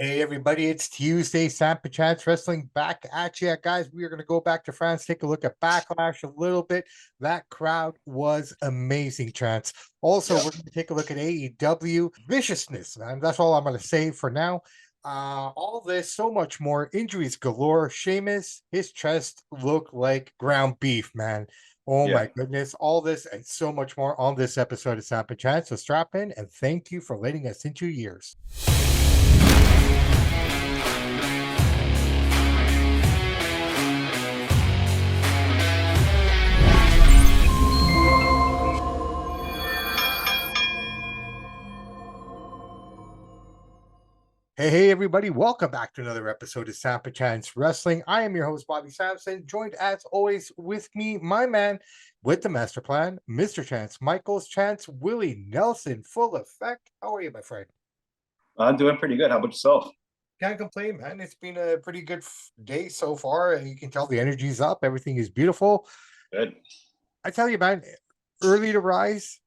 Hey everybody, it's Tuesday, SAMP&CHANCE Wrestling back at you, guys. We are going to go back to France, take a look at Backlash a little bit. That crowd was amazing, Chance. Also, we're going to take a look at AEW viciousness, man. That's all I'm going to say for now. All this, so much more, injuries galore. Sheamus, his chest looked like ground beef, man. Oh my goodness, all this and so much more on this episode of SAMP&CHANCE. So strap in and thank you for letting us into your ears. Hey, everybody. Welcome back to another episode of SAMP&CHANCE Wrestling. I am your host, Bobby Sampson, joined as always with me, my man with the master plan, Mr. Chance Michaels, Chance Willie Nelson, full effect. How are you, my friend? I'm doing pretty good. How about yourself? Can't complain, man. It's been a pretty good day so far, and you can tell the energy's up. Everything is beautiful. Good. I tell you, man, early to rise,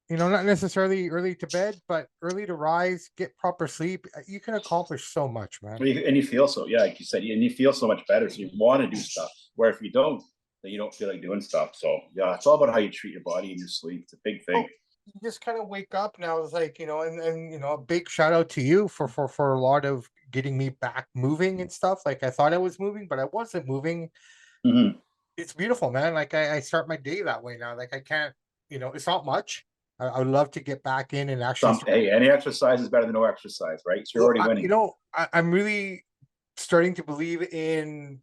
not necessarily early to bed, but early to rise, get proper sleep. You can accomplish so much, man. And you feel so, like you said, and you feel so much better. So you want to do stuff. Where if you don't, then you don't feel like doing stuff. So yeah, it's all about how you treat your body and your sleep. It's a big thing. You just kind of wake up now. It's like, and a big shout out to you for a lot of getting me back moving and stuff. Like I thought I was moving, but I wasn't moving. Mm-hmm. It's beautiful, man. Like I start my day that way now. Like I can't, it's not much. I would love to get back in and actually. Hey, any exercise is better than no exercise, right? So you're already winning. I'm really starting to believe in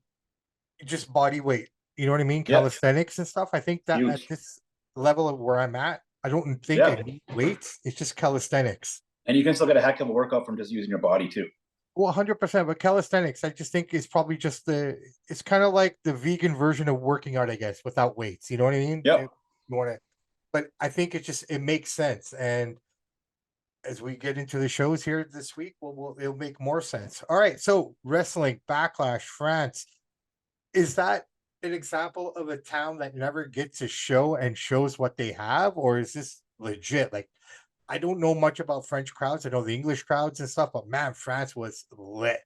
just body weight. You know what I mean? Calisthenics and stuff. I think that at this level of where I'm at, I don't think I need weights. It's just calisthenics. And you can still get a heck of a workout from just using your body too. Well, 100%. But calisthenics, I just think is probably just it's kind of like the vegan version of working out, I guess, without weights. You know what I mean? Yeah. You want to, but I think it makes sense. And as we get into the shows here this week, it'll make more sense. All right. So wrestling, Backlash, France. Is that an example of a town that never gets a show and shows what they have? Or is this legit? Like, I don't know much about French crowds. I know the English crowds and stuff, but man, France was lit.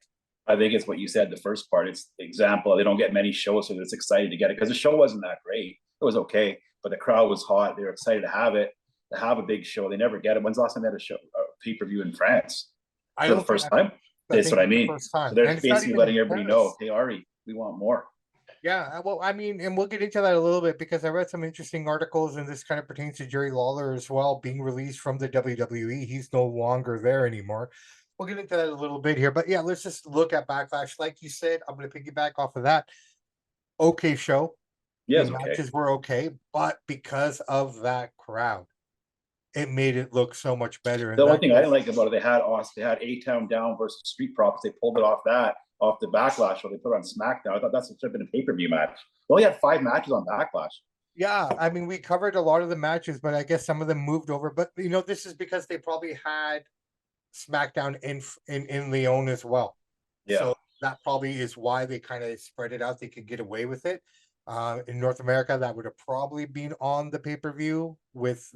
I think it's what you said, the first part. It's the example. They don't get many shows, so it's excited to get it because the show wasn't that great. It was okay, but the crowd was hot. They were excited to have it, to have a big show. They never get it. When's the last time they had a pay-per-view in France? For the first time? That's what I mean. So they're basically letting everybody know, hey, Ari, we want more. Yeah, well, I mean, and we'll get into that a little bit because I read some interesting articles, and this kind of pertains to Jerry Lawler as well, being released from the WWE. He's no longer there anymore. We'll get into that a little bit here, but yeah, let's just look at Backlash. Like you said, I'm going to piggyback off of that. Okay show. Yeah, the matches were okay, but because of that crowd, it made it look so much better. And the only thing I didn't like about it, they had A-Town Down versus Street Profits. They pulled it off the Backlash show. They put it on SmackDown. I thought that's should have been a pay-per-view match. They only had 5 matches on Backlash. Yeah, I mean, we covered a lot of the matches, but I guess some of them moved over. But this is because they probably had SmackDown in Lyon as well. Yeah. So that probably is why they kind of spread it out. They could get away with it. In North America, that would have probably been on the pay-per-view with,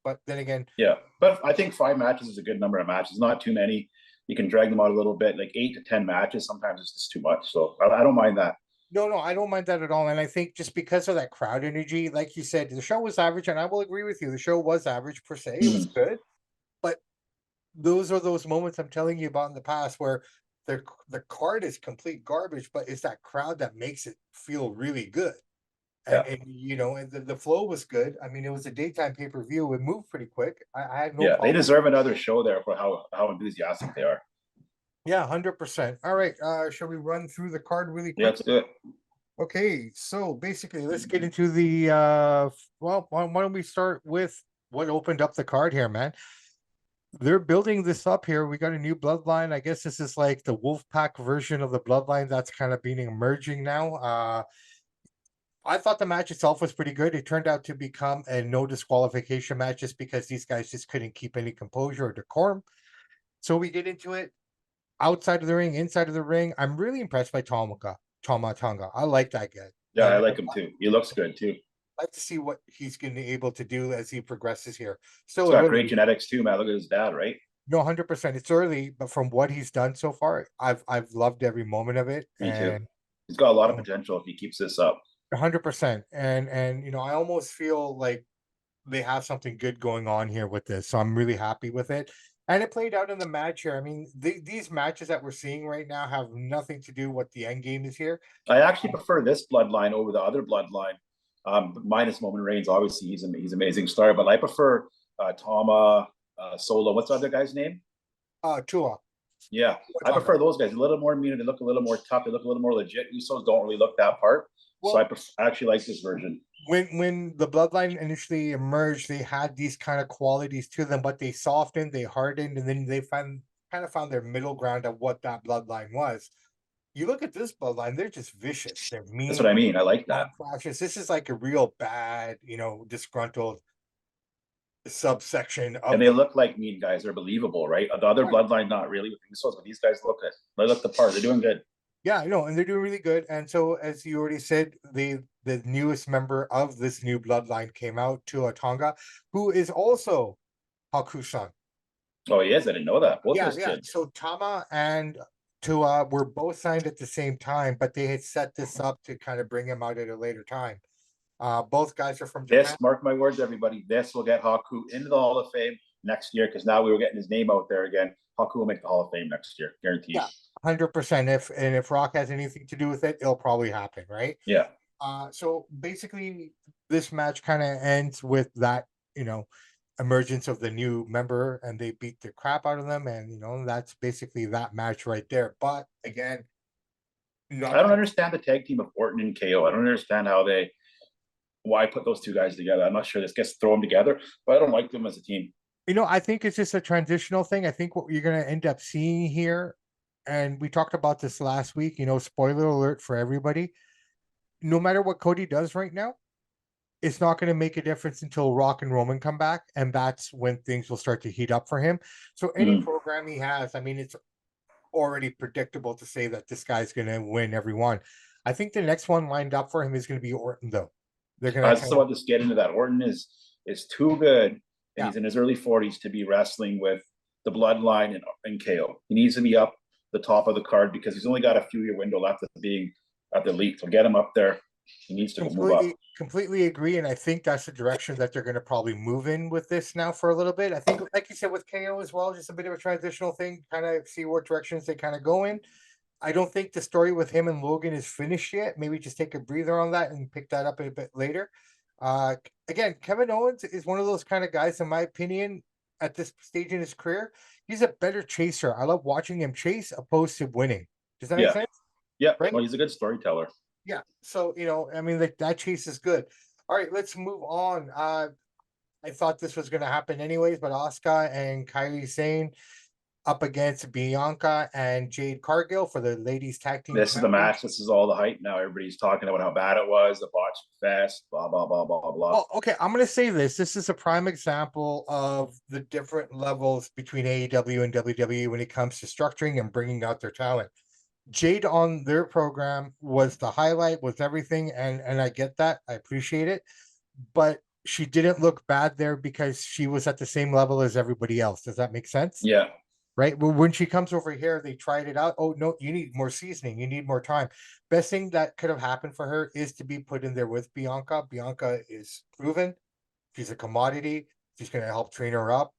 but then again. Yeah, but I think 5 matches is a good number of matches. Not too many. You can drag them out a little bit, like 8 to 10 matches. Sometimes it's just too much. So I don't mind that. No, I don't mind that at all. And I think just because of that crowd energy, like you said, the show was average, and I will agree with you. The show was average per se. It was good. But those are those moments I'm telling you about in the past where the card is complete garbage, but it's that crowd that makes it feel really good. And the flow was good. I mean, it was a daytime pay-per-view. It moved pretty quick. I had no problem. They deserve another show there for how enthusiastic they are. Yeah, 100%. All right. Shall we run through the card really quick? Yeah, let's do it. Okay, so basically, let's get into the why don't we start with what opened up the card here, man? They're building this up here. We got a new bloodline. I guess this is like the Wolfpack version of the bloodline that's kind of being emerging now. I thought the match itself was pretty good. It turned out to become a no disqualification match just because these guys just couldn't keep any composure or decorum. So we get into it. Outside of the ring, inside of the ring, I'm really impressed by Tama Tonga. I like that guy. Yeah, I like him too. He looks good too. I'd like to see what he's going to be able to do as he progresses here. Still, he's got great genetics too, man. Look at his dad, right? No, 100%. It's early, but from what he's done so far, I've loved every moment of it, Me too. and He's got a lot you of know, potential if he keeps this up. 100%. And I almost feel like they have something good going on here with this, so I'm really happy with it. And it played out in the match here. I mean, these matches that we're seeing right now have nothing to do what the end game is here. I actually prefer this bloodline over the other bloodline. Minus Roman Reigns, obviously he's an amazing star, but I prefer Tama, Solo. What's the other guy's name? Tua Yeah, I Tonga. prefer those guys. A little more mean. They look a little more tough. They look a little more legit. Usos don't really look that part. So Well, I actually like this version. when the bloodline initially emerged, they had these kind of qualities to them, but they softened, they hardened, and then they kind of found their middle ground of what that bloodline was. You look at this bloodline, they're just vicious. They're That's what I mean, mean. I like that. crashes. This is like a real bad, disgruntled subsection And of they the look like mean guys. They're believable, right? The other right. bloodline, not really with Usos, but these guys look it. They look the part. They're doing good. Yeah, I know, and they're doing really good. And so, as you already said, the newest member of this new bloodline came out, Tua Tonga, who is also Hakusan. Oh, he is. I didn't know that. Both Yeah, those yeah. kids. So Tama and Tua were both signed at the same time, but they had set this up to kind of bring him out at a later time. Both guys are from Japan. This, mark my words, everybody. This will get Haku into the Hall of Fame next year because now we were getting his name out there again. Haku will make the Hall of Fame next year, guaranteed. Yeah, 100%. If Rock has anything to do with it, it'll probably happen, right? Yeah. So basically, this match kind of ends with that, emergence of the new member, and they beat the crap out of them, and that's basically that match right there. But again, I don't not understand the tag team of Orton and KO. I don't understand why put those two guys together. I'm not sure this gets thrown together, but I don't like them as a team. I think it's just a transitional thing. I think what you're going to end up seeing here, and we talked about this last week, spoiler alert for everybody. No matter what Cody does right now, it's not going to make a difference until Rock and Roman come back, and that's when things will start to heat up for him. So any program he has, I mean, it's already predictable to say that this guy's going to win every one. I think the next one lined up for him is going to be Orton, though. They're going I to still want to just get into that. Orton is too good, and yeah. he's in his early 40s to be wrestling with the Bloodline and KO. He needs to be up the top of the card because he's only got a few year window left of being at the elite. So get him up there. He needs to move up. Completely agree, and I think that's the direction that they're going to probably move in with this now for a little bit. I think, like you said, with KO as well, just a bit of a transitional thing, kind of see what directions they kind of go in. I don't think the story with him and Logan is finished yet. Maybe just take a breather on that and pick that up a bit later. Again, Kevin Owens is one of those kind of guys, in my opinion, at this stage in his career. He's a better chaser. I love watching him chase opposed to winning. Does that make sense? Yeah. Right? Well, he's a good storyteller. Yeah. So, I mean, that chase is good. All right, let's move on. I thought this was going to happen anyways, but Asuka and Kylie Sane up against Bianca and Jade Cargill for the ladies tag team. This is the match. This is all the hype now. Everybody's talking about how bad it was, the botch fest, blah, blah, blah, blah, blah. Well, okay, I'm going to say this. This is a prime example of the different levels between AEW and WWE when it comes to structuring and bringing out their talent. Jade on their program was the highlight, was everything, and I get that. I appreciate it. But she didn't look bad there because she was at the same level as everybody else. Does that make sense? Yeah. Right. Well, when she comes over here, they tried it out. Oh, no, you need more seasoning. You need more time. Best thing that could have happened for her is to be put in there with Bianca. Bianca is proven. She's a commodity. She's going to help train her up.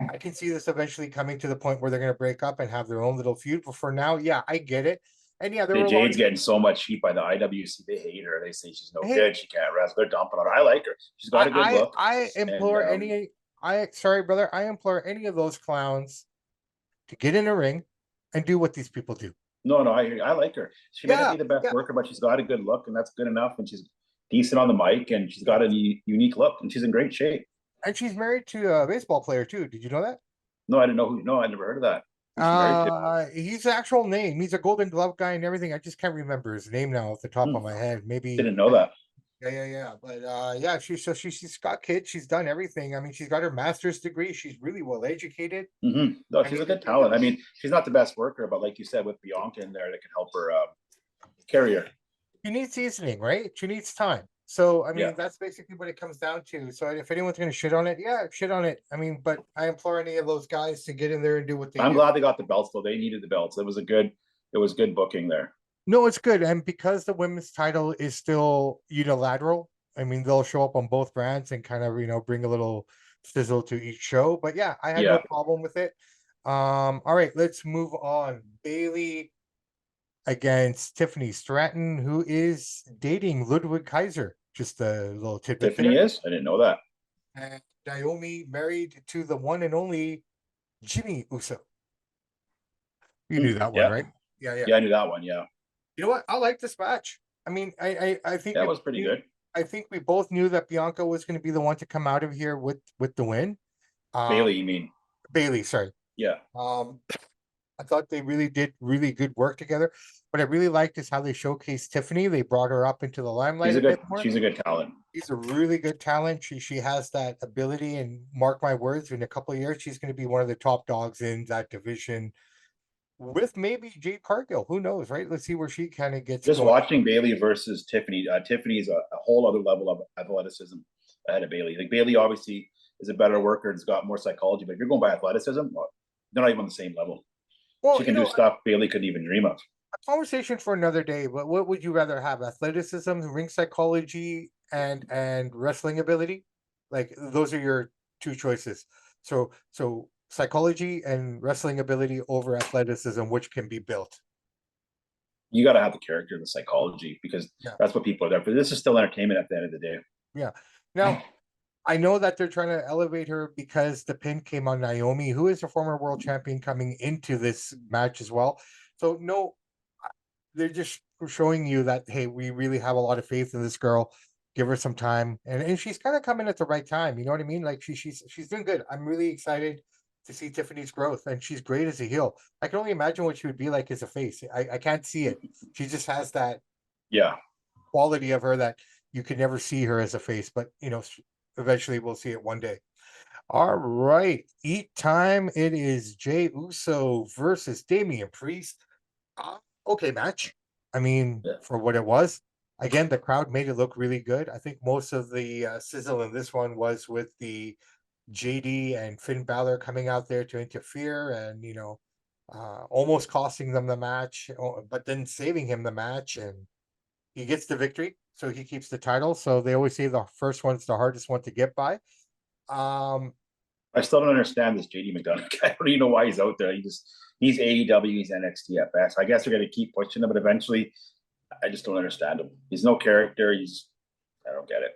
I can see this eventually coming to the point where they're going to break up and have their own little feud. But for now, yeah, I get it. And yeah, there were Jade's getting so much heat by the IWC. They hate her. They say she's no good. She can't wrestle. They're dumping on her. I like her. She's got a good look. I implore brother, I implore any of those clowns to get in a ring and do what these people do. No, I like her. She may not be the best worker, but she's got a good look, and that's good enough. And she's decent on the mic, and she's got a unique look, and she's in great shape. And she's married to a baseball player too. Did you know that? No, I didn't know who. No, I never heard of that. He's the actual name. He's a Golden Glove guy and everything. I just can't remember his name now off the top of my head. Maybe didn't know that. Yeah. But yeah, she's got kids. She's done everything. I mean, she's got her master's degree. She's really well educated. No, she's a good talent. I mean, she's not the best worker, but like you said, with Bianca in there, that can help her carry her. She needs seasoning, right? She needs time. So, I Yeah. mean, that's basically what it comes down to. So if anyone's going to shit on it, yeah, shit on it. I mean, but I implore any of those guys to get in there and do what they I'm do. glad they got the belts though. They needed the belts. It was good booking there. No, it's good. And because the women's title is still unilateral, I mean, they'll show up on both brands and kind of, bring a little sizzle to each show. But yeah, I had no Yeah. problem with it. All right, let's move on. Bailey against Tiffany Stratton, who is dating Ludwig Kaiser. Just a little tidbit Tiffany there. is? I didn't know that. And Naomi married to the one and only Jimmy Uso. You knew that one, Yeah. right? Yeah, yeah. Yeah, I knew that one. Yeah. You know what? I like this match. I mean, I think That was pretty good. I think we both knew that Bianca was going to be the one to come out of here with the win. Bailey, you mean? Bailey, sorry. Yeah. I thought they really did really good work together. What I really liked is how they showcased Tiffany. They brought her up into the limelight a bit more. She's a good talent. She's a really good talent. She has that ability, and mark my words, in a couple of years, she's going to be one of the top dogs in that division with maybe Jade Cargill. Who knows, right? Let's see where she kind of gets Just going. watching Bailey versus Tiffany. Tiffany is a whole other level of athleticism ahead of Bailey. Like Bailey obviously is a better worker and has got more psychology, but if you're going by athleticism, well, they're not even on the same level. Well, She can do stuff Bailey couldn't even dream of. a conversation for another day, but what would you rather have? Athleticism, ring psychology, and wrestling ability? Like those are your two choices. So psychology and wrestling ability over athleticism, which can be built. You got to have the character, the psychology, because that's what people are there for. This is still entertainment at the end of the day. Yeah. Now, I know that they're trying to elevate her because the pin came on Naomi, who is a former world champion, coming into this match as well. So no, they're just showing you that, hey, we really have a lot of faith in this girl. Give her some time, and she's kind of coming at the right time. You know what I mean? Like she's doing good. I'm really excited to see Tiffany's growth, and she's great as a heel. I can only imagine what she would be like as a face. I can't see it. She just has that quality of her that you could never see her as a face, but eventually we'll see it one day. All right, eat time. It is Jey Uso versus Damian Priest. Okay, match. I mean, for what it was. Again, the crowd made it look really good. I think most of the sizzle in this one was with the JD and Finn Balor coming out there to interfere and, almost costing them the match, but then saving him the match, and he gets the victory. So he keeps the title. So they always say the first one's the hardest one to get by. I still don't understand this JD McDonough guy. I don't even know why he's out there. He's AEW, he's NXT at best. I guess they're going to keep pushing him, but eventually, I just don't understand him. He's no character. I don't get it.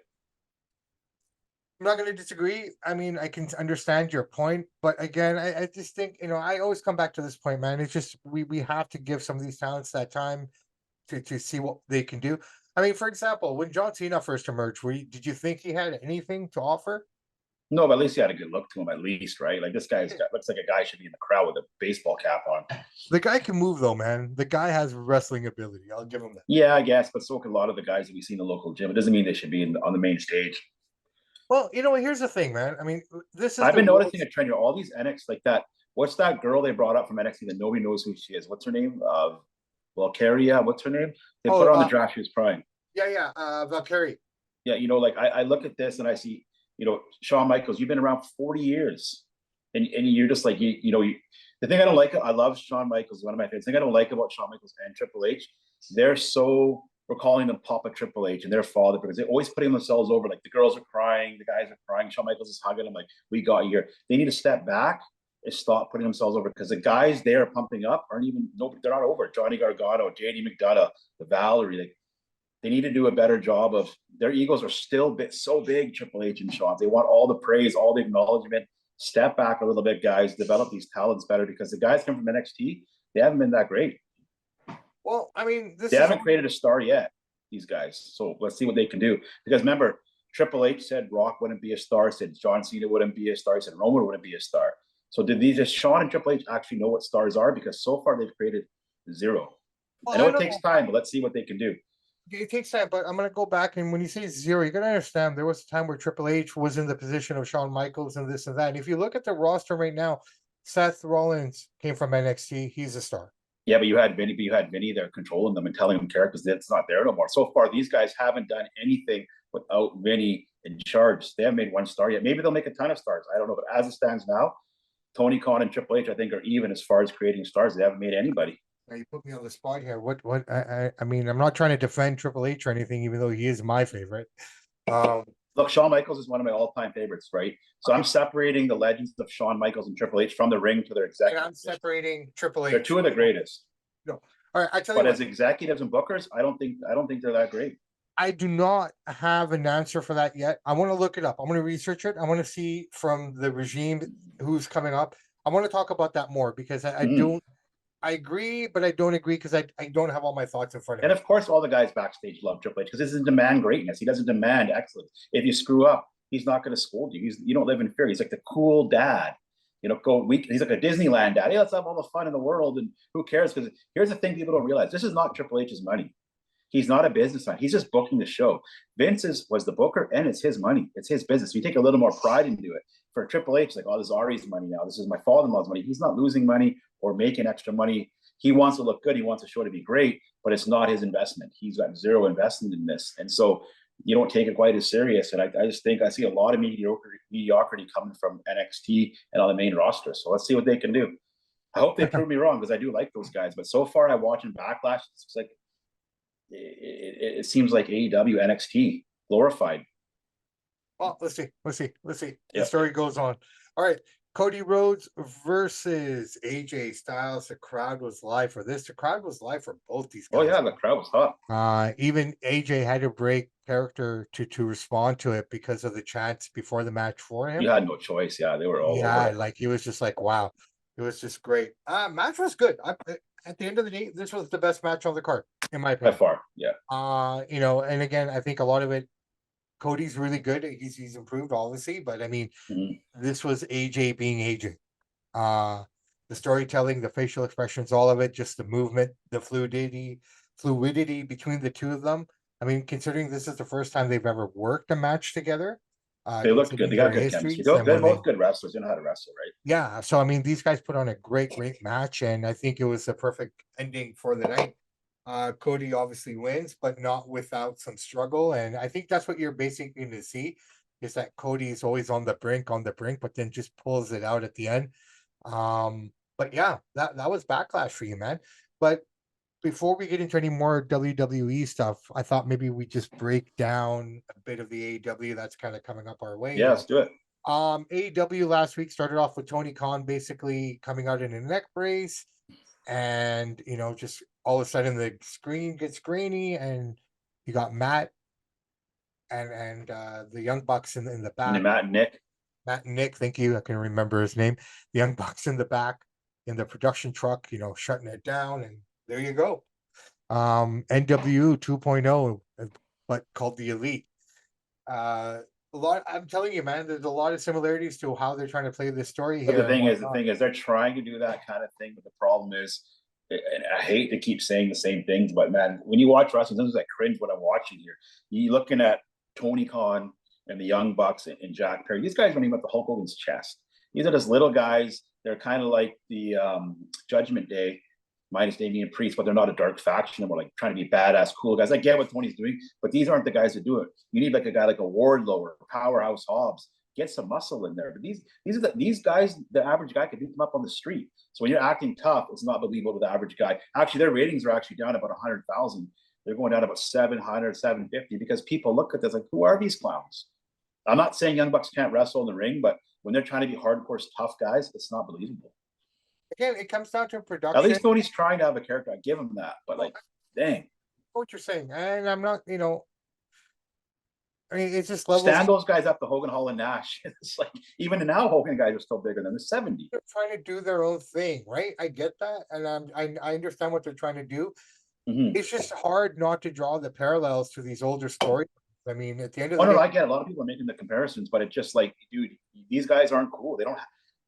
I'm not going to disagree. I mean, I can understand your point, but again, I just think, I always come back to this point, man. It's just we have to give some of these talents that time to see what they can do. I mean, for example, when John Cena first emerged, did you think he had anything to offer? No, but at least he had a good look to him, at least, right? Like this looks like a guy should be in the crowd with a baseball cap on. The guy can move, though, man. The guy has wrestling ability. I'll give him that. Yeah, I guess, but so can a lot of the guys that we see in the local gym. It doesn't mean they should be on the main stage. Well, here's the thing, man. I mean, I've been noticing a trend here. All these NXT like that. What's that girl they brought up from NXT that nobody knows who she is? What's her name? Valkyria. What's her name? They put her on the draft. She was crying. Yeah. Valkyrie. Yeah, like I look at this and I see, Shawn Michaels. You've been around 40 years, and you're just like the thing I don't like. I love Shawn Michaels. One of my favorites. The thing I don't like about Shawn Michaels and Triple H, we're calling them Papa Triple H and their father because they're always putting themselves over. Like the girls are crying, the guys are crying. Shawn Michaels is hugging them like, we got you here. They need to step back and stop putting themselves over because the guys they're pumping up they're not over. Johnny Gargano, JD McDonough, the Valerie. They need to do a better job of their egos are still so big, Triple H and Shawn. They want all the praise, all the acknowledgement. Step back a little bit, guys. Develop these talents better because the guys come from NXT. They haven't been that great. Well, I mean, they haven't created a star yet, these guys. So let's see what they can do. Because remember, Triple H said Rock wouldn't be a star, said John Cena wouldn't be a star, said Roman wouldn't be a star. So did Shawn and Triple H actually know what stars are? Because so far they've created zero. Well, I know it takes time, but let's see what they can do. It takes time, but I'm going to go back. And when you say zero, you got to understand there was a time where Triple H was in the position of Shawn Michaels and this and that. And if you look at the roster right now, Seth Rollins came from NXT. He's a star. Yeah, but you had Vinny there controlling them and telling them characters that's not there no more. So far, these guys haven't done anything without Vinny in charge. They haven't made one star yet. Maybe they'll make a ton of stars. I don't know. But as it stands now, Tony Khan and Triple H, I think, are even as far as creating stars. They haven't made anybody. Now you put me on the spot here. I mean, I'm not trying to defend Triple H or anything, even though he is my favorite. Look, Shawn Michaels is one of my all-time favorites, right? So I'm separating the legends of Shawn Michaels and Triple H from the ring to their And executives. I'm separating Triple H. They're two of the greatest. No. All right, I tell you But what, as executives and bookers, I don't think they're that great. I do not have an answer for that yet. I want to look it up. I want to research it. I want to see from the regime who's coming up. I want to talk about that more because I don't. I agree, but I don't agree because I don't have all my thoughts in front of And me. of course, all the guys backstage love Triple H because this doesn't demand greatness. He doesn't demand excellence. If you screw up, he's not going to scold you. You don't live in fear. He's like the cool dad. He's like a Disneyland dad. Hey, let's have all the fun in the world, and who cares? Because here's the thing: people don't realize this is not Triple H's money. He's not a businessman. He's just booking the show. Vince was the booker, and it's his money. It's his business. You take a little more pride into it. For Triple H, like, oh, this is Ari's money now. This is my father-in-law's money. He's not losing money or making extra money. He wants to look good. He wants the show to be great, but it's not his investment. He's got zero investment in this. And so you don't take it quite as serious. And I just think I see a lot of mediocrity coming from NXT and on the main roster. So let's see what they can do. I hope they prove me wrong because I do like those guys. But so far, I watch in Backlash. It's like it seems like AEW NXT glorified. Well, let's see. The Yeah. story goes on. All right. Cody Rhodes versus AJ Styles. The crowd was live for this. The crowd was live for both these guys. Oh yeah, the crowd was hot. Even AJ had to break character to respond to it because of the chants before the match for him. You had no choice. Yeah, they were all over it. Like he was just like, wow. It was just great. Match was good. At the end of the day, this was the best match on the card, in my By opinion. far. Yeah. And again, I think a lot of it, Cody's really good. He's improved, obviously, but I mean, this was AJ being AJ. The storytelling, the facial expressions, all of it, just the movement, the fluidity between the two of them. I mean, considering this is the first time they've ever worked a match together. They looked good. They got good chemistry. They're both good wrestlers. They know how to wrestle, right? Yeah. So I mean, these guys put on a great match, and I think it was the perfect ending for the night. Cody obviously wins, but not without some struggle. And I think that's what you're basically going to see is that Cody is always on the brink, but then just pulls it out at the end. But yeah, that was Backlash for you, man. But before we get into any more WWE stuff, I thought maybe we just break down a bit of the AEW that's kind of coming up our way. Yeah, let's do it. AEW last week started off with Tony Khan basically coming out in a neck brace, and just all of a sudden the screen gets grainy, and you got Matt and the Young Bucks in the back. And Matt and Nick, thank you. I can remember his name. The Young Bucks in the back in the production truck, shutting it down, and there you go. NW 2.0, but called the Elite. I'm telling you, man, there's a lot of similarities to how they're trying to play this story here. But the thing is, they're trying to do that kind of thing, but the problem is, and I hate to keep saying the same things, but man, when you watch wrestling, sometimes I cringe what I'm watching here. You're looking at Tony Khan and the Young Bucks and Jack Perry. These guys don't even have the Hulk Hogan's chest. These are just little guys. They're kind of like the Judgment Day, minus Damian Priest, but they're not a dark faction. We're like trying to be badass, cool guys. I get what Tony's doing, but these aren't the guys that do it. You need like a guy like a Wardlow or Powerhouse Hobbs. Get some muscle in there. But these guys, the average guy could beat them up on the street. So when you're acting tough, it's not believable to the average guy. Actually, their ratings are actually down about 100,000. They're going down about 700, 750 because people look at this like, who are these clowns? I'm not saying Young Bucks can't wrestle in the ring, but when they're trying to be hardcore tough guys, it's not believable. Again, it comes down to production. At least Tony's trying to have a character. I give him that, but like, dang. What you're saying, and I'm not, I mean, it's just levels. Stand those guys up to Hogan, Hall, and Nash. It's like even now, Hogan guys are still bigger than the 70. They're trying to do their own thing, right? I get that, and I understand what they're trying to do. It's just hard not to draw the parallels to these older stories. I mean, at the end of the day, I get it. A lot of people are making the comparisons, but it's just like, dude, these guys aren't cool. They don't.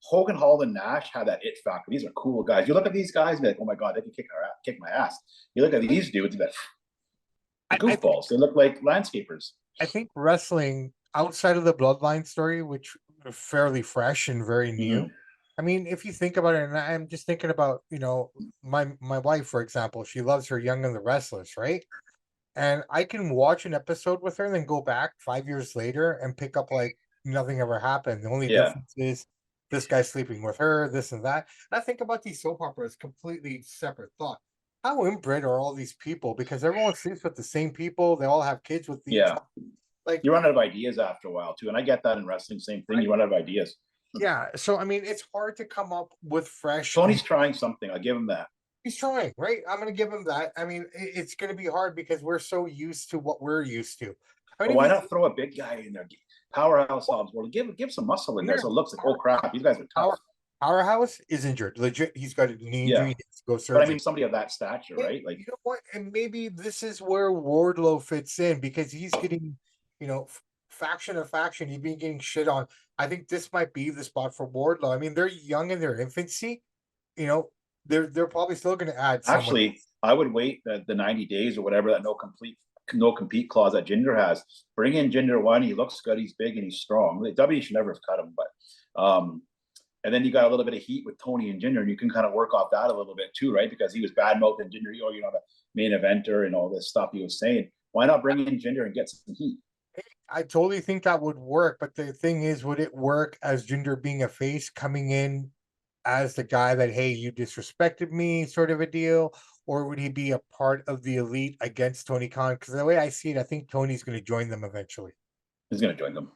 Hogan, Hall, and Nash have that it factor. These are cool guys. You look at these guys and be like, oh my god, they can kick my ass. You look at these dudes and be like, goofballs. They look like landscapers. I think wrestling outside of the Bloodline story, which are fairly fresh and very new. I mean, if you think about it, and I'm just thinking about, my wife, for example, she loves her Young and the Restless, right? and I can watch an episode with her and then go back 5 years later and pick up like nothing ever happened. The only Yeah. difference is this guy's sleeping with her, this and that. And I think about these soap operas, completely separate thought. How inbred are all these people? Because everyone sleeps with the same people. They all have kids with each Yeah. other. Like, You run out of ideas after a while too. And I get that in wrestling, same thing. You run out of ideas. yeah. So I mean, it's hard to come up with fresh. Tony's trying something. I'll give him that. He's trying, right? I'm going to give him that. I mean, it's going to be hard because we're so used to what we're used to. I But mean, why not throw a big guy in there? Powerhouse Hobbs. Well, give some muscle in there so it looks like, oh crap, these guys are tough. Powerhouse is injured. Legit, he's got a knee injury. Yeah. He has to go But I surgery. mean, somebody of that stature, Yeah, right? Like, you know what? And maybe this is where Wardlow fits in because he's getting, faction to faction. He's been getting shit on. I think this might be the spot for Wardlow. I mean, they're young in their infancy. You know, they're probably still going to add someone. actually, I would wait the 90 days or whatever that no compete clause that Jinder has. Bring in Jinder one. He looks good. He's big and he's strong. The W should never have cut him, but and then you got a little bit of heat with Tony and Jinder, and you can kind of work off that a little bit too, right? Because he was bad mouthing Jinder, the main eventer and all this stuff he was saying. Why not bring in Jinder and get some heat? I totally think that would work, but the thing is, would it work as Jinder being a face coming in as the guy that, hey, you disrespected me, sort of a deal, or would he be a part of the elite against Tony Khan? Because the way I see it, I think Tony's going to join them eventually, He's going to join them.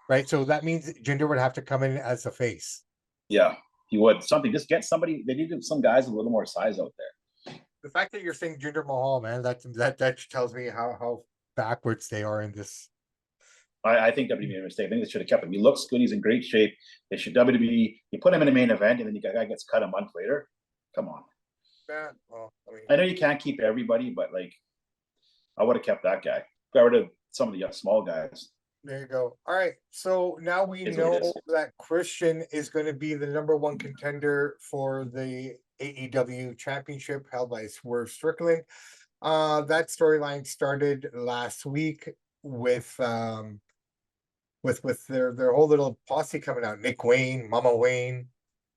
right? So that means Jinder would have to come in as a face. Yeah, he would. Just get somebody. They needed some guys with a little more size out there. The fact that you're saying Jinder Mahal, man, that tells me how backwards they are in this. I think WWE made a mistake. I think they should have kept him. He looks good. He's in great shape. They should WWE. You put him in a main event, and then the guy gets cut a month later. Come on. Yeah, well, I know you can't keep everybody, but like, I would have kept that guy. Got rid of some of the small guys. There you go. All right. So now we know that Christian is going to be the #1 contender for the AEW championship held by Swerve Strickland. That storyline started last week with their whole little posse coming out. Nick Wayne, Mama Wayne.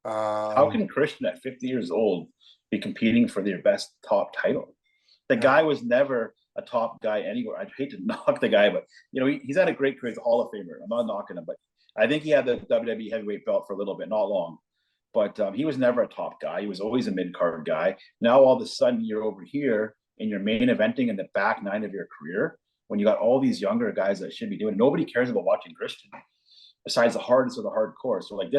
How can Christian at 50 years old be competing for their best top title? The guy was never a top guy anywhere. I'd hate to knock the guy, but he's had a great career. He's a Hall of Famer. I'm not knocking him, but I think he had the WWE heavyweight belt for a little bit, not long. But he was never a top guy. He was always a mid-card guy. Now all of a sudden you're over here and you're main eventing in the back nine of your career when you got all these younger guys that should be doing it. Nobody cares about watching Christian besides the hardest of the hardcore. So like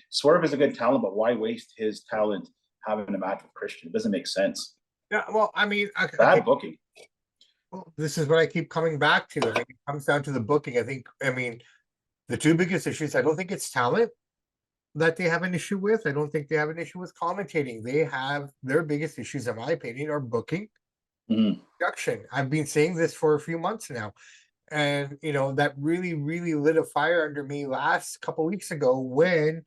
Swerve is a good talent, but why waste his talent having a match with Christian? It doesn't make sense. Yeah, well, I mean, bad booking. Well, this is what I keep coming back to. I mean, it comes down to the booking. I mean, the two biggest issues, I don't think it's talent that they have an issue with. I don't think they have an issue with commentating. They have their biggest issues, in my opinion, are booking, production. I've been saying this for a few months now. And, that really, really lit a fire under me last couple weeks ago when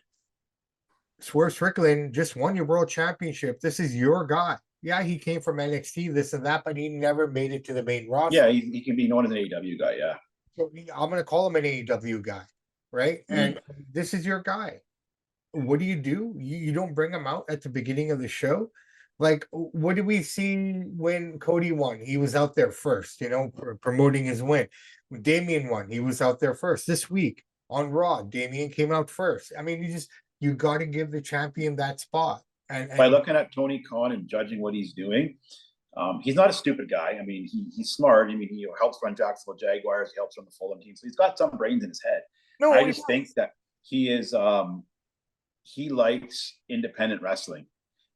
Swerve Strickland just won your world championship. This is your guy. Yeah, he came from NXT, this and that, but he never made it to the main roster. Yeah, he can be known as an AEW guy, yeah. So I'm going to call him an AEW guy, right? And this is your guy. What do? You don't bring him out at the beginning of the show? Like, what did we see when Cody won? He was out there first, promoting his win. When Damian won, he was out there first. This week on Raw, Damian came out first. I mean, you got to give the champion that spot. And by looking at Tony Khan and judging what he's doing, he's not a stupid guy. I mean, he's smart. I mean, he helps run Jacksonville Jaguars. He helps run the Fulham team. So he's got some brains in his head. No, I just think that he is he likes independent wrestling,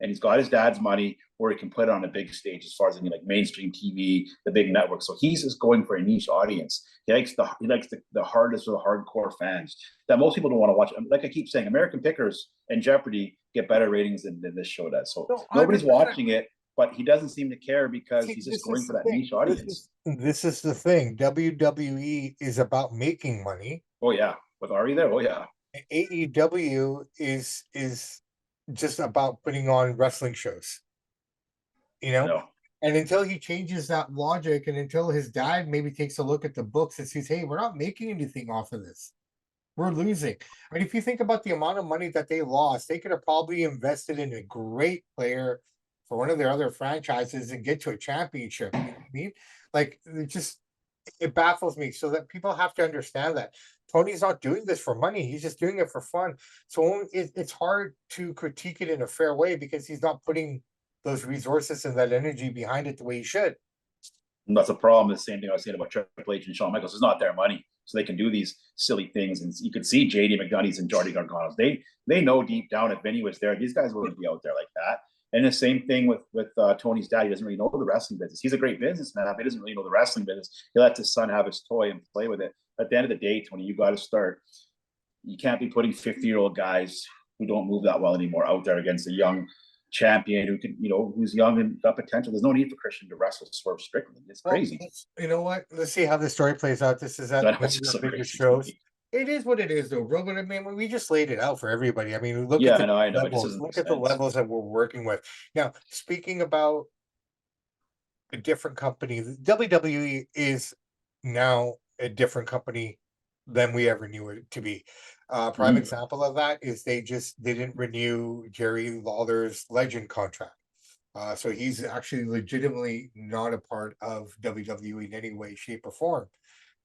and he's got his dad's money where he can put it on a big stage as far as like mainstream TV, the big network. So he's just going for a niche audience. He likes the hardest of the hardcore fans that most people don't want to watch. Like I keep saying, American Pickers and Jeopardy get better ratings than this show does. So nobody's watching it, but he doesn't seem to care because he's just going for that niche audience. This is the thing. WWE is about making money. Oh yeah, with Ari there. Oh yeah. AEW is just about putting on wrestling shows. And until he changes that logic, and until his dad maybe takes a look at the books and says, hey, we're not making anything off of this. We're losing. I mean, if you think about the amount of money that they lost, they could have probably invested in a great player for one of their other franchises and get to a championship. I mean? Like, it baffles me, so that people have to understand that Tony's not doing this for money. He's just doing it for fun. So it's hard to critique it in a fair way because he's not putting those resources and that energy behind it the way he should. And that's a problem. The same thing I was saying about Triple H and Shawn Michaels. It's not their money, so they can do these silly things. And you can see JD McDonough's and Johnny Gargano's. They know deep down if Vinny was there, these guys wouldn't be out there like that. And the same thing with Tony's dad. He doesn't really know the wrestling business. He's a great businessman, but he doesn't really know the wrestling business. He lets his son have his toy and play with it. At the end of the day, Tony, you got to start. You can't be putting 50-year-old guys who don't move that well anymore out there against a young champion who can, who's young and got potential. There's no need for Christian to wrestle Swerve Strickland. It's crazy. You know what? Let's see how the story plays out. This is at one of the biggest shows. It is what it is, though, bro. But I mean, we just laid it out for everybody. I mean, look at the levels. Look at the levels that we're working with. Now, speaking about a different company, WWE is now a different company than we ever knew it to be. Prime example of that is they didn't renew Jerry Lawler's Legend contract. So he's actually legitimately not a part of WWE in any way, shape, or form.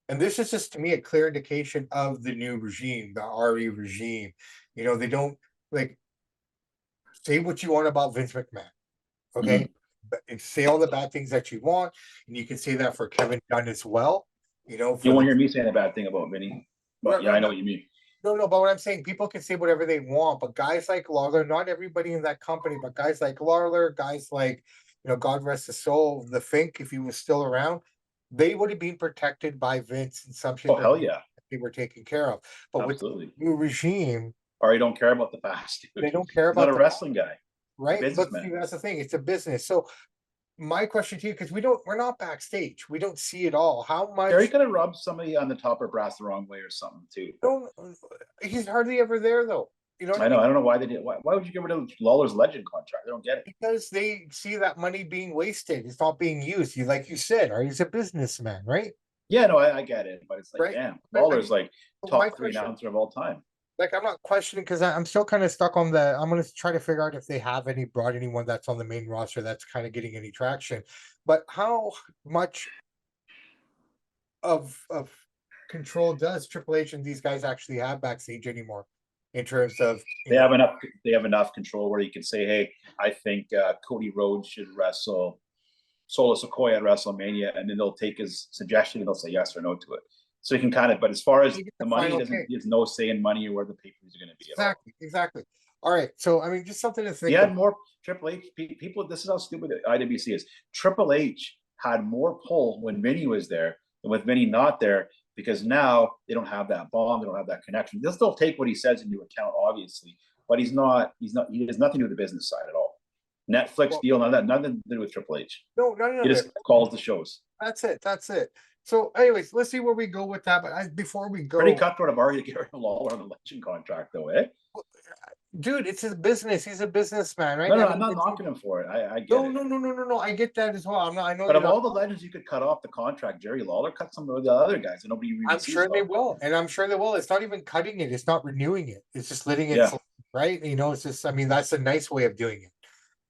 And this is just, to me, a clear indication of the new regime, the RE regime. They don't say what you want about Vince McMahon. Okay. But say all the bad things that you want. And you can say that for Kevin Dunn as well. You won't hear me saying a bad thing about Vinny. But I know what you mean. No, but what I'm saying, people can say whatever they want, but guys like Lawler, not everybody in that company, but guys like Lawler, guys like, God rest his soul, the Fink, if he was still around, they would have been protected by Vince in some shape. Oh, hell yeah. They were taken care of. But absolutely. With the new regime, or they don't care about the past. They don't care about not a wrestling guy. Right? But see, that's the thing. It's a business. So my question to you, because we're not backstage. We don't see it all. How much Jerry could have rubbed somebody on the top or brass the wrong way or something too. He's hardly ever there though. I know. I don't know why they did. Why would you get rid of Lawler's Legend contract? I don't get it. Because they see that money being wasted. It's not being used. Like you said, right? He's a businessman, right? Yeah, no, I get it. But it's like, damn, Lawler's like top 3 announcer of all time. Like, I'm not questioning because I'm still kind of stuck on I'm going to try to figure out if they have brought anyone that's on the main roster that's kind of getting any traction. But how much of control does Triple H and these guys actually have backstage anymore? In terms of they have enough control where you can say, hey, I think Cody Rhodes should wrestle Solo Sikoa at WrestleMania, and then they'll take his suggestion and they'll say yes or no to it. So you can kind of, but as far as the money, he has no say in money or where the pay-per-views are going to be. Exactly. All right. So I mean, just something to think. He had more Triple H people. This is how stupid the IWC is. Triple H had more pull when Vinny was there than with Vinny not there, because now they don't have that bond, they don't have that connection. They'll still take what he says into account, obviously, but he has nothing to do with the business side at all. Netflix deal, none of that, nothing to do with Triple H. No. He just calls the shows. That's it. So, anyways, let's see where we go with that. But before we go, pretty cutthroat of Ari to get rid of Lawler on the Legend contract, though, eh? Dude, it's his business. He's a businessman, right? No, I'm not knocking him for it. I get it. No. I get that as well. I know. But of all the legends you could cut off the contract, Jerry Lawler cut some of the other guys, and nobody really. I'm sure they will, and I'm sure they will. It's not even cutting it. It's not renewing it. It's just letting it, right? It's just. I mean, that's a nice way of doing it.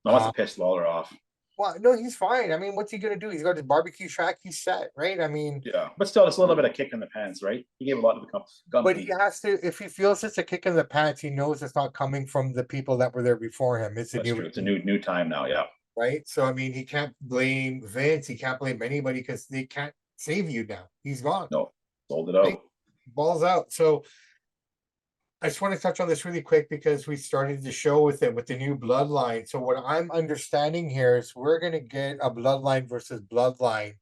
I want to piss Lawler off. Well, no, he's fine. I mean, what's he gonna do? He's got his barbecue shack. He's set, right? I mean, yeah, but still, it's a little bit of kick in the pants, right? He gave a lot to the company. But he has to. If he feels it's a kick in the pants, he knows it's not coming from the people that were there before him. It's a new time now. Yeah. Right. So I mean, he can't blame Vince. He can't blame anybody because they can't save you now. He's gone. No, sold it out. Right? Balls out. So I just want to touch on this really quick because we started the show with the new bloodline. So what I'm understanding here is we're going to get a bloodline versus bloodline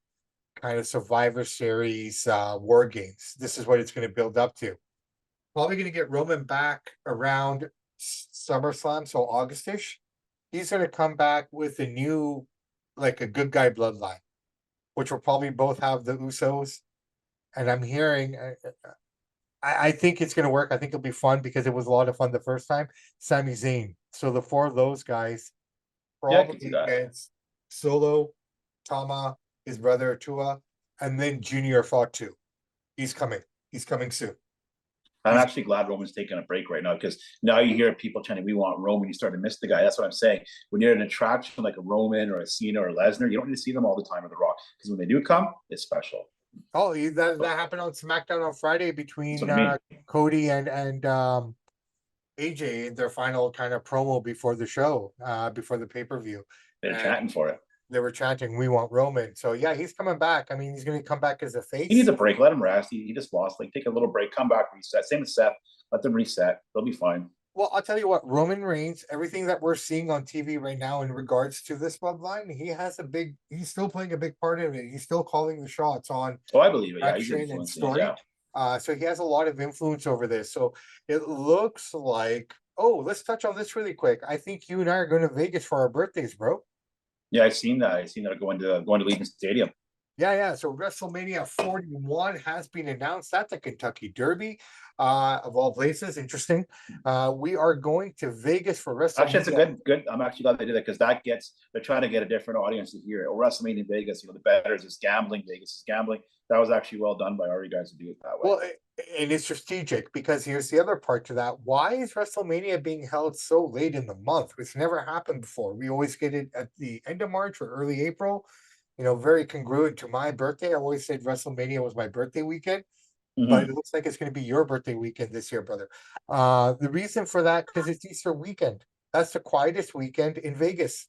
kind of Survivor Series war games. This is what it's going to build up to. Probably going to get Roman back around SummerSlam, so Augustish. He's going to come back with a new, like a good guy bloodline, which will probably both have the Usos. And I'm hearing... I think it's going to work. I think it'll be fun because it was a lot of fun the first time. Sami Zayn. So the 4 of those guys probably against Solo, Tama, his brother Tua, and then Junior fought too. He's coming. He's coming soon. I'm actually glad Roman's taking a break right now because now you hear people chanting, "We want Roman." You start to miss the guy. That's what I'm saying. When you're an attraction like a Roman or a Cena or a Lesnar, you don't need to see them all the time or The Rock because when they do come, it's special. Oh, that happened on SmackDown on Friday That's between what I mean. Cody and AJ in their final kind of promo before the show, before the pay-per-view. They're And chanting for it. they were chanting, "We want Roman." So yeah, he's coming back. I mean, he's going to come back as a He needs face. a break. Let him rest. He just lost. Like, take a little break, come back, reset. Same as Seth. Let them reset. They'll be fine. Well, I'll tell you what, Roman Reigns, everything that we're seeing on TV right now in regards to this bloodline, he's still playing a big part of it. He's still calling the shots on Oh, I believe it. Yeah, he's action and influencing it. story. Yeah. So he has a lot of influence over this. So it looks like, oh, let's touch on this really quick. I think you and I are going to Vegas for our birthdays, bro. Yeah, I've seen that. I've seen that going to Legion Stadium. Yeah. So WrestleMania 41 has been announced. That's a Kentucky Derby, of all places. Interesting. We are going to Vegas for WrestleMania. Actually, it's a good. I'm actually glad they did that because they're trying to get a different audience to hear it. Or WrestleMania in Vegas, the betters is gambling. Vegas is gambling. That was actually well done by our guys to do it that way. Well, and it's strategic because here's the other part to that. Why is WrestleMania being held so late in the month? It's never happened before. We always get it at the end of March or early April. Very congruent to my birthday. I always said WrestleMania was my birthday weekend, but it looks like it's going to be your birthday weekend this year, brother. The reason for that, because it's Easter weekend. That's the quietest weekend in Vegas,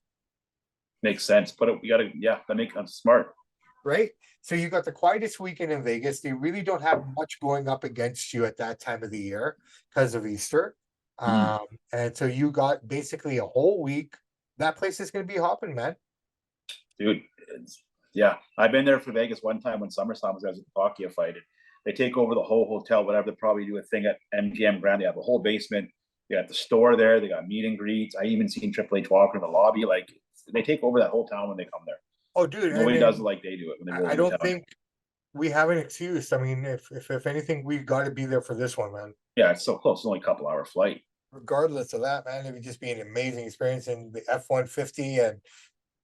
Makes sense. But we got to, yeah, that's smart. right? So you got the quietest weekend in Vegas. They really don't have much going up against you at that time of the year because of Easter. And so you got basically a whole week. That place is going to be hopping, man. Dude, yeah. I've been there for Vegas one time when SummerSlam was. I was at the Pacquiao fight. They take over the whole hotel, whatever. They probably do a thing at MGM Grand. They have a whole basement. They got the store there. They got meet and greets. I even seen Triple H walk in the lobby. Like, they take over that whole town when they come there. Oh, dude, Nobody does it like they do it when they roll I into don't town. think we have an excuse. I mean, if anything, we've got to be there for this one, man. Yeah, it's so close. It's only a couple hour flight. Regardless of that, man, it would just be an amazing experience in the F-150 and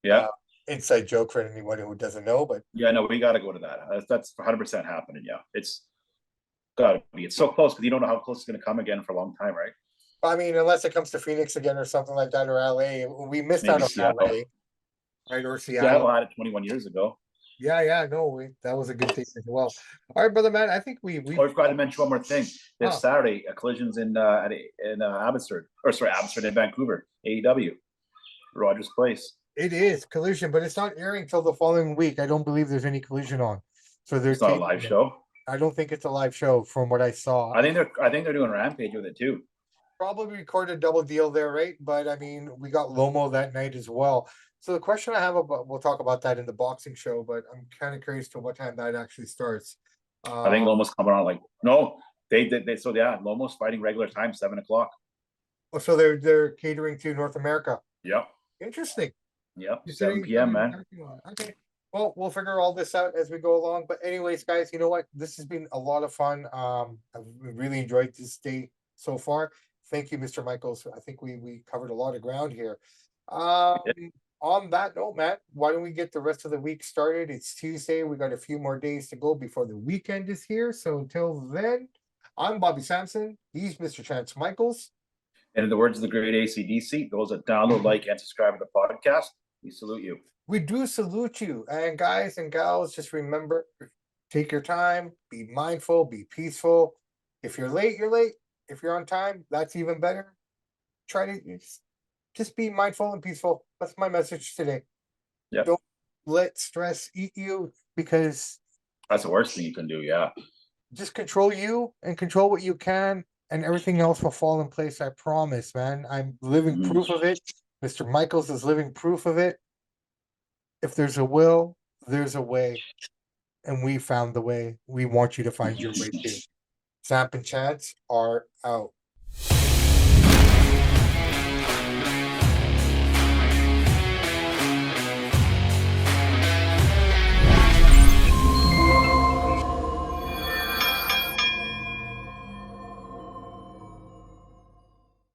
Yeah. Inside joke for anyone who doesn't know, but yeah, no, we got to go to that. That's 100% happening. Yeah, it's got to be. It's so close because you don't know how close it's going to come again for a long time, right? I mean, unless it comes to Phoenix again or something like that, or LA, we missed Maybe out on Seattle. LA, right? Or Seattle Seattle. had it 21 years ago. Yeah, no, that was a good thing as well. All right, brother, man. I think we. Oh, I forgot to mention one more thing. This Oh. Saturday, a collision's in Abbotsford, Abbotsford in Vancouver, AEW, Rogers Place. It is collision, but it's not airing till the following week. I don't believe there's any collision on. So It's not a live show. I don't think it's a live show from what I saw. I think they're doing Rampage with it too. Probably recorded a double deal there, right? But I mean, we got Lomo that night as well. So the question I have we'll talk about that in the boxing show, but I'm kind of curious to what time that actually starts. I think Lomo's coming on Lomo's fighting regular time, 7:00. So they're catering to North America. Yep. Interesting. Yep. 7 p.m. man. Okay. Well, we'll figure all this out as we go along. But anyways, guys, you know what? This has been a lot of fun. I've really enjoyed this day so far. Thank you, Mr. Michaels. I think we covered a lot of ground here. On that note, Matt, why don't we get the rest of the week started? It's Tuesday. We got a few more days to go before the weekend is here. So until then, I'm Bobby Sampson. He's Mr. Chance Michaels. And in the words of the great AC/DC, those that download, like, and subscribe to the podcast, we salute you. We do salute you. And guys and gals, just remember, take your time, be mindful, be peaceful. If you're late, you're late. If you're on time, that's even better. Try to just be mindful and peaceful. That's my message today. Yep. Don't let stress eat you, because that's the worst thing you can do. Yeah. Just control you and control what you can, and everything else will fall in place. I promise, man. I'm living proof of it. Mr. Michaels is living proof of it. If there's a will, there's a way. And we found the way. We want you to find your way too. Samp and Chance are out.